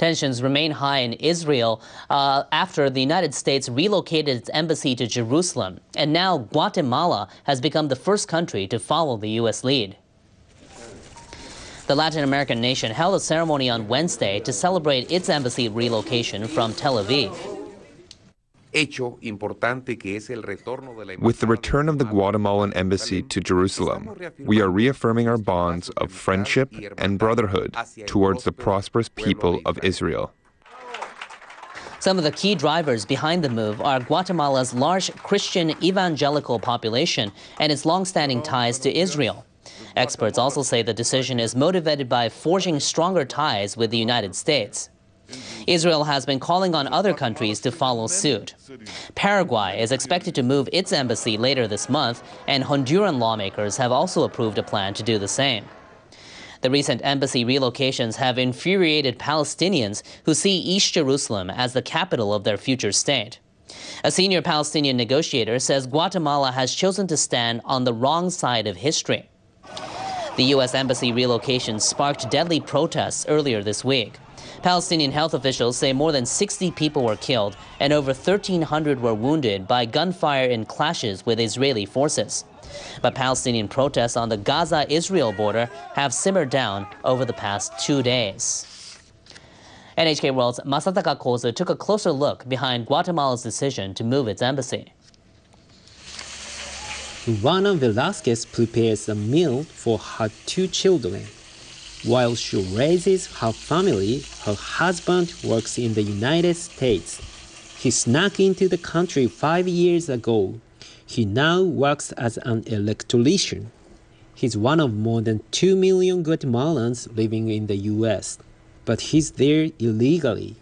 Tensions remain high in Israel after the United States relocated its embassy to Jerusalem. And now Guatemala has become the first country to follow the U.S. lead. The Latin American nation held a ceremony on Wednesday to celebrate its embassy relocation from Tel Aviv. With the return of the Guatemalan embassy to Jerusalem, we are reaffirming our bonds of friendship and brotherhood towards the prosperous people of Israel. Some of the key drivers behind the move are Guatemala's large Christian evangelical population and its long-standing ties to Israel. Experts also say the decision is motivated by forging stronger ties with the United States. Israel has been calling on other countries to follow suit. Paraguay is expected to move its embassy later this month, and Honduran lawmakers have also approved a plan to do the same. The recent embassy relocations have infuriated Palestinians who see East Jerusalem as the capital of their future state. A senior Palestinian negotiator says Guatemala has chosen to stand on the wrong side of history. The U.S. embassy relocation sparked deadly protests earlier this week. Palestinian health officials say more than 60 people were killed and over 1,300 were wounded by gunfire in clashes with Israeli forces. But Palestinian protests on the Gaza-Israel border have simmered down over the past 2 days. NHK World's Masataka Kozu took a closer look behind Guatemala's decision to move its embassy. Ivana Velasquez prepares a meal for her 2 children. While she raises her family, her husband works in the United States. He snuck into the country 5 years ago. He now works as an electrician. He's one of more than 2 million Guatemalans living in the U.S., but he's there illegally.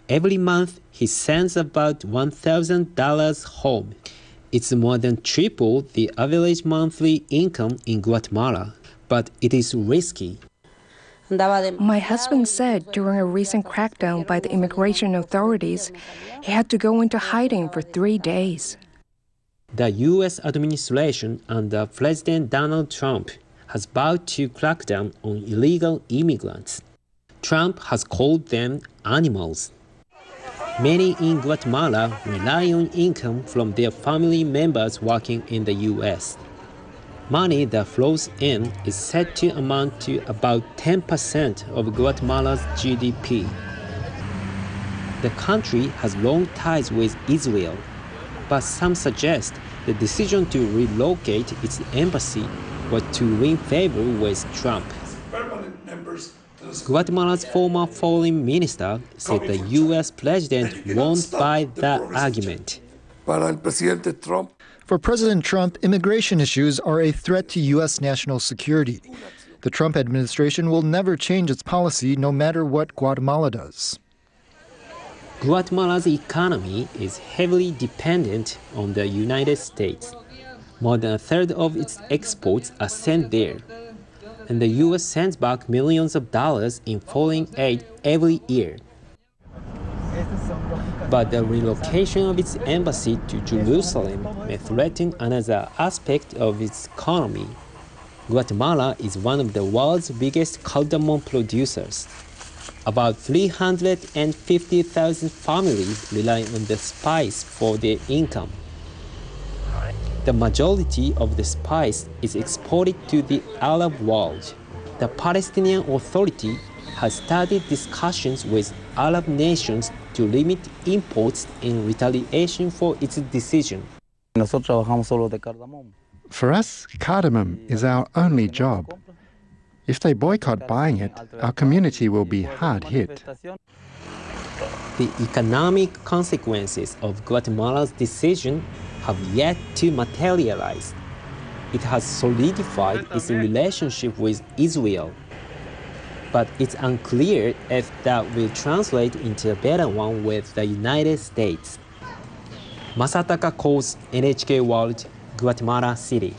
Every month, he sends about $1,000 home. It's more than triple the average monthly income in Guatemala, but it is risky. My husband said during a recent crackdown by the immigration authorities, he had to go into hiding for 3 days. The U.S. administration under President Donald Trump has vowed to crack down on illegal immigrants. Trump has called them animals. Many in Guatemala rely on income from their family members working in the U.S. Money that flows in is said to amount to about 10% of Guatemala's GDP. The country has long ties with Israel, but some suggest the decision to relocate its embassy was to win favor with Trump. Guatemala's former foreign minister said the U.S. president won't buy that argument. For President Trump, immigration issues are a threat to U.S. national security. The Trump administration will never change its policy no matter what Guatemala does. Guatemala's economy is heavily dependent on the United States. More than a third of its exports are sent there. And the U.S. sends back millions of dollars in foreign aid every year. But the relocation of its embassy to Jerusalem may threaten another aspect of its economy. Guatemala is one of the world's biggest cardamom producers. About 350,000 families rely on the spice for their income. The majority of the spice is exported to the Arab world. The Palestinian Authority has started discussions with Arab nations to limit imports in retaliation for its decision. For us, cardamom is our only job. If they boycott buying it, our community will be hard hit. The economic consequences of Guatemala's decision have yet to materialize. It has solidified its relationship with Israel, but it's unclear if that will translate into a better one with the United States. Masataka Kozu, NHK World, Guatemala City.